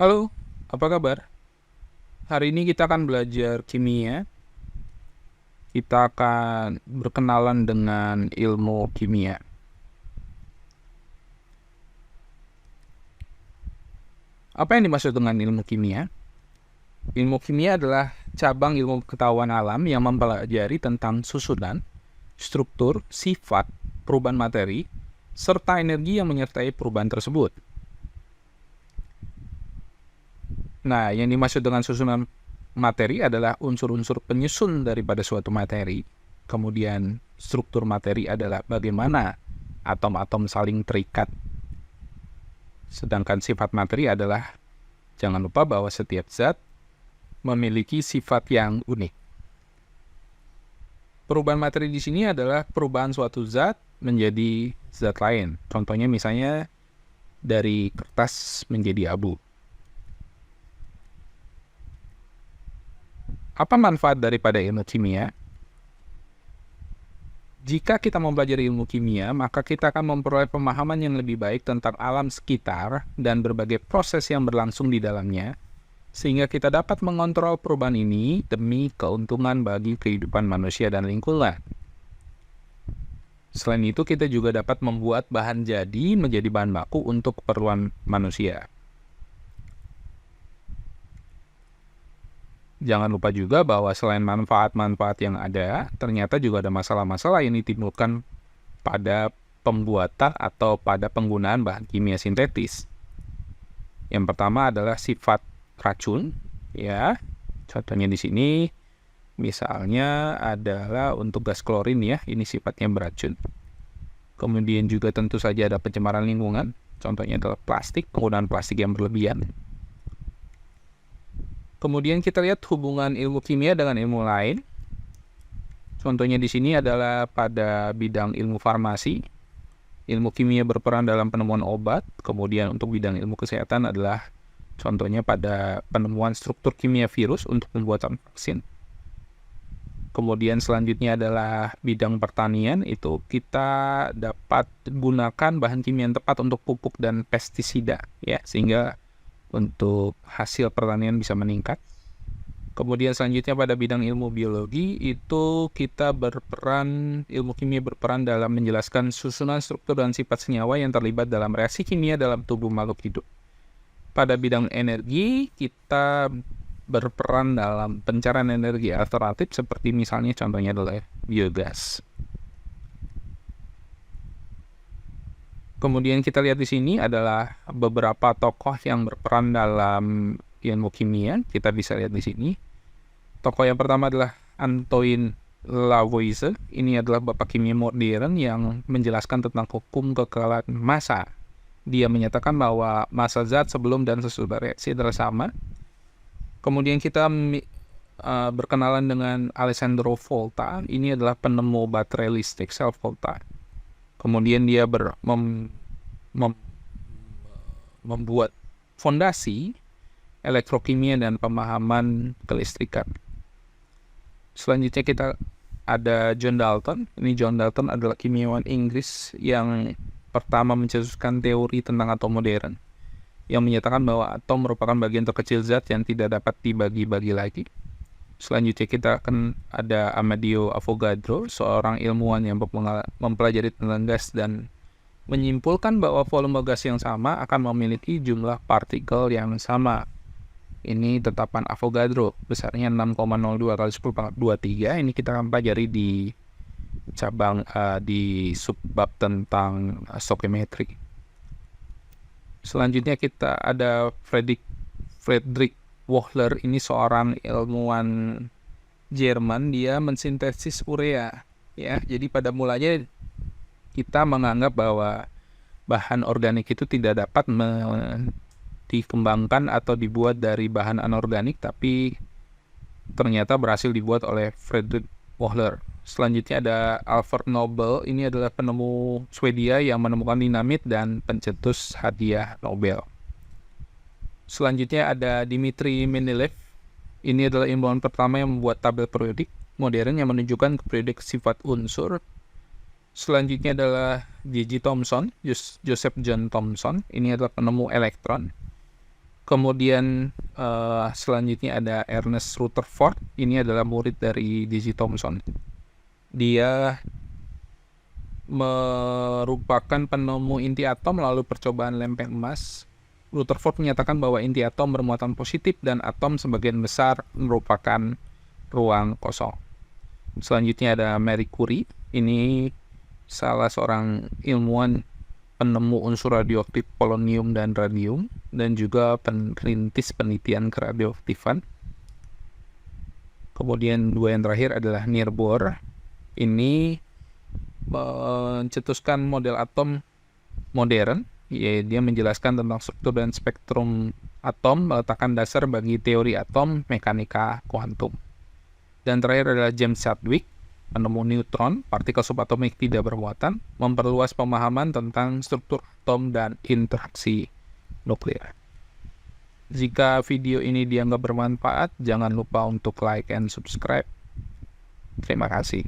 Halo, apa kabar? Hari ini kita akan belajar kimia. Kita akan berkenalan dengan ilmu kimia. Apa yang dimaksud dengan ilmu kimia? Ilmu kimia adalah cabang ilmu pengetahuan alam yang mempelajari tentang susunan, struktur, sifat, perubahan materi, serta energi yang menyertai perubahan tersebut. Nah, yang dimaksud dengan susunan materi adalah unsur-unsur penyusun daripada suatu materi. Kemudian struktur materi adalah bagaimana atom-atom saling terikat. Sedangkan sifat materi adalah, jangan lupa bahwa setiap zat memiliki sifat yang unik. Perubahan materi di sini adalah perubahan suatu zat menjadi zat lain. Contohnya misalnya dari kertas menjadi abu. Apa manfaat daripada ilmu kimia? Jika kita mempelajari ilmu kimia, maka kita akan memperoleh pemahaman yang lebih baik tentang alam sekitar dan berbagai proses yang berlangsung di dalamnya, sehingga kita dapat mengontrol perubahan ini demi keuntungan bagi kehidupan manusia dan lingkungan. Selain itu, kita juga dapat membuat bahan jadi menjadi bahan baku untuk keperluan manusia. Jangan lupa juga bahwa selain manfaat-manfaat yang ada, ternyata juga ada masalah-masalah yang ditimbulkan pada pembuatan atau pada penggunaan bahan kimia sintetis. Yang pertama adalah sifat racun, ya. Contohnya di sini, misalnya adalah untuk gas klorin ya, ini sifatnya beracun. Kemudian juga tentu saja ada pencemaran lingkungan, contohnya adalah plastik, penggunaan plastik yang berlebihan. Kemudian kita lihat hubungan ilmu kimia dengan ilmu lain. Contohnya di sini adalah pada bidang ilmu farmasi. Ilmu kimia berperan dalam penemuan obat. Kemudian untuk bidang ilmu kesehatan adalah contohnya pada penemuan struktur kimia virus untuk pembuatan vaksin. Kemudian selanjutnya adalah bidang pertanian. Itu kita dapat gunakan bahan kimia yang tepat untuk pupuk dan pestisida, ya, sehingga untuk hasil pertanian bisa meningkat. Kemudian selanjutnya pada bidang ilmu biologi itu ilmu kimia berperan dalam menjelaskan susunan, struktur, dan sifat senyawa yang terlibat dalam reaksi kimia dalam tubuh makhluk hidup. Pada bidang energi kita berperan dalam pencarian energi alternatif seperti misalnya contohnya adalah biogas. Kemudian kita lihat di sini adalah beberapa tokoh yang berperan dalam ilmu kimia. Kita bisa lihat di sini. Tokoh yang pertama adalah Antoine Lavoisier. Ini adalah bapak kimia modern yang menjelaskan tentang hukum kekekalan massa. Dia menyatakan bahwa massa zat sebelum dan sesudah reaksi adalah sama. Kemudian kita berkenalan dengan Alessandro Volta. Ini adalah penemu baterai listrik sel Volta. Kemudian dia membuat fondasi elektrokimia dan pemahaman kelistrikan. Selanjutnya kita ada John Dalton. Ini John Dalton adalah kimiawan Inggris yang pertama mencetuskan teori tentang atom modern, yang menyatakan bahwa atom merupakan bagian terkecil zat yang tidak dapat dibagi-bagi lagi. Selanjutnya kita akan ada Amadeo Avogadro, seorang ilmuwan yang mempelajari tentang gas dan menyimpulkan bahwa volume gas yang sama akan memiliki jumlah partikel yang sama. Ini tetapan Avogadro, besarnya 6,02 kali 10 pangkat 23. Ini kita akan pelajari di cabang di subbab tentang stoichiometry. Selanjutnya kita ada Friedrich Wöhler. Ini seorang ilmuwan Jerman, dia mensintesis urea, ya. Jadi pada mulanya kita menganggap bahwa bahan organik itu tidak dapat dikembangkan atau dibuat dari bahan anorganik, tapi ternyata berhasil dibuat oleh Friedrich Wöhler. Selanjutnya ada Alfred Nobel. Ini adalah penemu Swedia yang menemukan dinamit dan pencetus hadiah Nobel. Selanjutnya ada Dmitri Mendeleev. Ini adalah ilmuwan pertama yang membuat tabel periodik modern yang menunjukkan periodik sifat unsur. Selanjutnya adalah J.J. Thomson, Joseph John Thomson. Ini adalah penemu elektron. Kemudian selanjutnya ada Ernest Rutherford. Ini adalah murid dari D.C. Thomson. Dia merupakan penemu inti atom melalui percobaan lempeng emas. Rutherford menyatakan bahwa inti atom bermuatan positif dan atom sebagian besar merupakan ruang kosong. Selanjutnya ada Marie Curie. Ini salah seorang ilmuwan penemu unsur radioaktif polonium dan radium, dan juga perintis penelitian keradioaktifan. Kemudian dua yang terakhir adalah Niels Bohr. Ini mencetuskan model atom modern. Dia menjelaskan tentang struktur dan spektrum atom, meletakkan dasar bagi teori atom, mekanika kuantum. Dan terakhir adalah James Chadwick, penemu neutron, partikel subatomik tidak bermuatan, memperluas pemahaman tentang struktur atom dan interaksi nuklir. Jika video ini dianggap bermanfaat, jangan lupa untuk like and subscribe. Terima kasih.